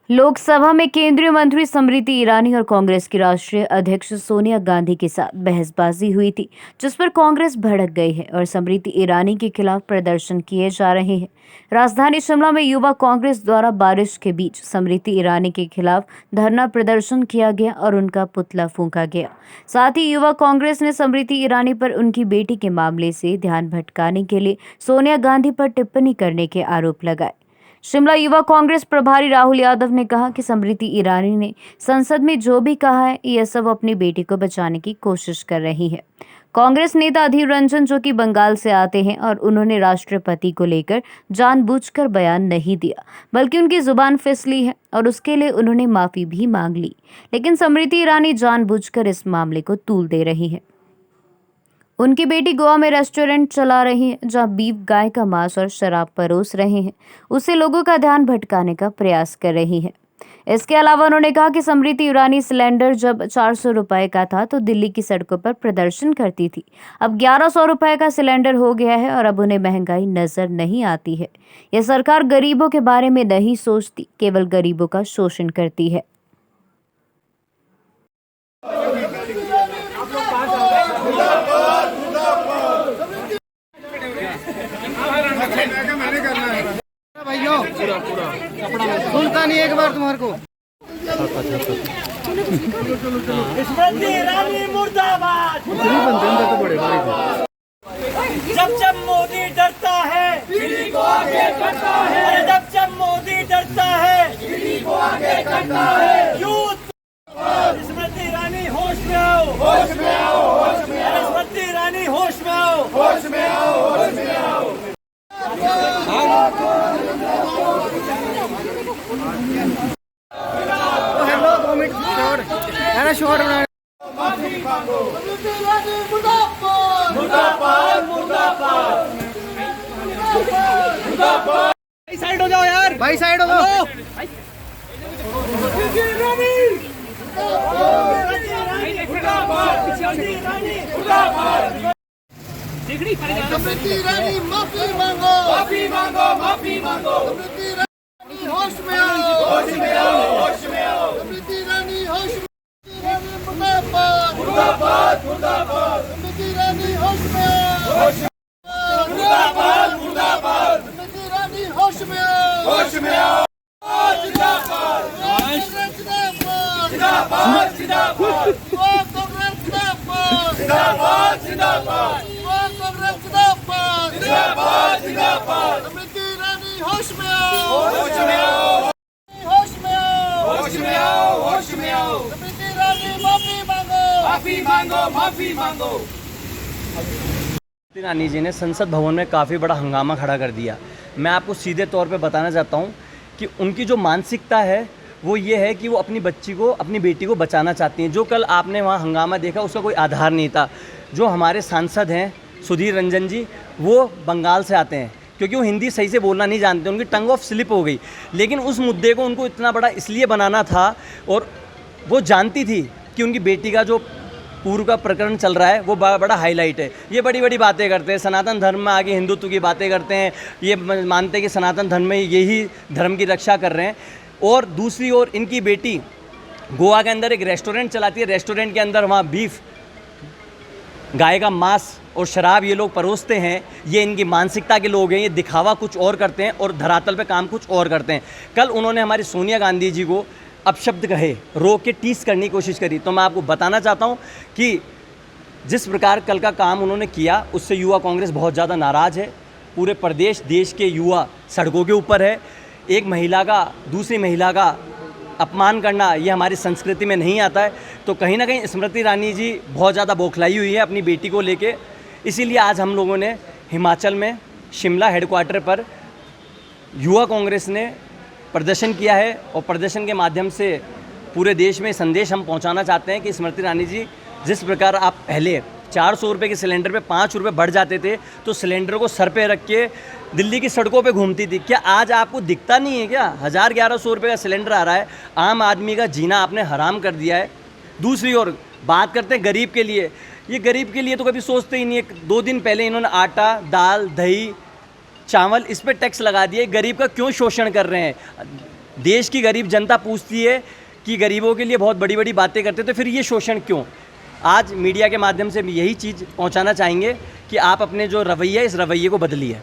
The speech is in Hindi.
लोकसभा में केंद्रीय मंत्री स्मृति ईरानी और कांग्रेस की राष्ट्रीय अध्यक्ष सोनिया गांधी के साथ बहसबाजी हुई थी, जिस पर कांग्रेस भड़क गई है और स्मृति ईरानी के खिलाफ प्रदर्शन किए जा रहे हैं। राजधानी शिमला में युवा कांग्रेस द्वारा बारिश के बीच स्मृति ईरानी के खिलाफ धरना प्रदर्शन किया गया और उनका पुतला फूंका गया। साथ ही युवा कांग्रेस ने स्मृति ईरानी पर उनकी बेटी के मामले से ध्यान भटकाने के लिए सोनिया गांधी पर टिप्पणी करने के आरोप लगाए। शिमला युवा कांग्रेस प्रभारी राहुल यादव ने कहा कि स्मृति ईरानी ने संसद में जो भी कहा है, यह सब अपनी बेटी को बचाने की कोशिश कर रही है। कांग्रेस नेता अधीर रंजन, जो कि बंगाल से आते हैं, और उन्होंने राष्ट्रपति को लेकर जानबूझकर बयान नहीं दिया, बल्कि उनकी जुबान फिसली है और उसके लिए उन्होंने माफी भी मांग ली। लेकिन स्मृति ईरानी जानबूझकर इस मामले को तूल दे रही है। उनकी बेटी गोवा में रेस्टोरेंट चला रही है, जहां बीफ, गाय का मांस और शराब परोस रहे हैं। उससे लोगों का ध्यान भटकाने का प्रयास कर रही है। इसके अलावा उन्होंने कहा कि स्मृति ईरानी सिलेंडर जब 400 रुपए का था तो दिल्ली की सड़कों पर प्रदर्शन करती थी। अब 1100 रुपए का सिलेंडर हो गया है और अब उन्हें महंगाई नजर नहीं आती है। यह सरकार गरीबों के बारे में नहीं सोचती, केवल गरीबों का शोषण करती है। भाइयों सुनता नहीं एक बार तुम्हारे को। स्मृति ईरानी मुर्दाबाद। जब जब मोदी डरता है पीढ़ी को आगे करता है, जब जब मोदी डरता है पीढ़ी को आगे करता है। यूथ स्मृति ईरानी होश में आओ, होश में आओ, होश में आओ। स्मृति ईरानी होश में आओ, होश में आओ, होश में आओ। शॉर्ट बना माफी मांगो। मुर्दाबाद, मुर्दाबाद, मुर्दाबाद। भाई साइड हो जाओ यार, भाई साइड हो जाओ। स्मृति ईरानी माफी मांगो, माफी मांगो, माफी मांगो। स्मृति ईरानी होश में आओ, होश में आओ, होश में आओ। स्मृति ईरानी होश में। मुर्दाबाद, मुर्दाबाद, मुर्दाबाद। स्मृति ईरानी होश में आओ, होश में आओ। मुर्दाबाद, मुर्दाबाद। स्मृति ईरानी होश में आओ, होश में आओ। जिंदाबाद, जिंदाबाद, जिंदाबाद, जिंदाबाद। कांग्रेस जिंदाबाद, जिंदाबाद, जिंदाबाद। कांग्रेस जिंदाबाद, जिंदाबाद, जिंदाबाद। स्मृति ईरानी होश में आओ, होश में आओ, होश में आओ, होश में आओ, होश में आओ। स्मृति ईरानी माफी मांगो, माफी मांगो, माफी मांगो। स्मृति ईरानी जी ने संसद भवन में काफ़ी बड़ा हंगामा खड़ा कर दिया। मैं आपको सीधे तौर पे बताना चाहता हूँ कि उनकी जो मानसिकता है वो ये है कि वो अपनी बच्ची को, अपनी बेटी को बचाना चाहती हैं। जो कल आपने वहाँ हंगामा देखा उसका कोई आधार नहीं था। जो हमारे सांसद हैं सुधीर रंजन जी, वो बंगाल से आते हैं, क्योंकि वो हिंदी सही से बोलना नहीं जानते, उनकी टंग ऑफ स्लिप हो गई। लेकिन उस मुद्दे को उनको इतना बड़ा इसलिए बनाना था, और वो जानती थी कि उनकी बेटी का जो पूर्व का प्रकरण चल रहा है वो बड़ा हाईलाइट है। ये बड़ी बड़ी बातें करते हैं, सनातन धर्म में आगे हिंदुत्व की बातें करते हैं, ये मानते हैं कि सनातन धर्म में यही धर्म की रक्षा कर रहे हैं। और दूसरी ओर इनकी बेटी गोवा के अंदर एक रेस्टोरेंट चलाती है। रेस्टोरेंट के अंदर वहाँ बीफ, गाय का मांस और शराब ये लोग परोसते हैं। ये इनकी मानसिकता के लोग हैं। ये दिखावा कुछ और करते हैं और धरातल पे काम कुछ और करते हैं। कल उन्होंने हमारी सोनिया गांधी जी को अपशब्द कहे, रोक के टीस करने की कोशिश करी। तो मैं आपको बताना चाहता हूँ कि जिस प्रकार कल का काम उन्होंने किया उससे युवा कांग्रेस बहुत ज़्यादा नाराज़ है। पूरे प्रदेश, देश के युवा सड़कों के ऊपर है। एक महिला का दूसरी महिला का अपमान करना ये हमारी संस्कृति में नहीं आता है। तो कहीं ना कहीं स्मृति ईरानी जी बहुत ज़्यादा बौखलाई हुई है अपनी बेटी को लेके। इसीलिए आज हम लोगों ने हिमाचल में शिमला हेडक्वार्टर पर युवा कांग्रेस ने प्रदर्शन किया है, और प्रदर्शन के माध्यम से पूरे देश में संदेश हम पहुंचाना चाहते हैं कि स्मृति ईरानी जी, जिस प्रकार आप पहले 400 रुपये के सिलेंडर पे 5 रुपये बढ़ जाते थे तो सिलेंडर को सर पे रख के दिल्ली की सड़कों पे घूमती थी, क्या आज आपको दिखता नहीं है क्या? 1100 रुपये का सिलेंडर आ रहा है, आम आदमी का जीना आपने हराम कर दिया है। दूसरी ओर बात करते हैं गरीब के लिए। ये गरीब के लिए तो कभी सोचते ही नहीं है। 2 दिन पहले इन्होंने आटा, दाल, दही, चावल इस पर टैक्स लगा दिए। गरीब का क्यों शोषण कर रहे हैं? देश की गरीब जनता पूछती है कि गरीबों के लिए बहुत बड़ी बड़ी बातें करते, तो फिर ये शोषण क्यों? आज मीडिया के माध्यम से हम यही चीज़ पहुंचाना चाहेंगे कि आप अपने जो रवैया है, इस रवैये को बदलिए।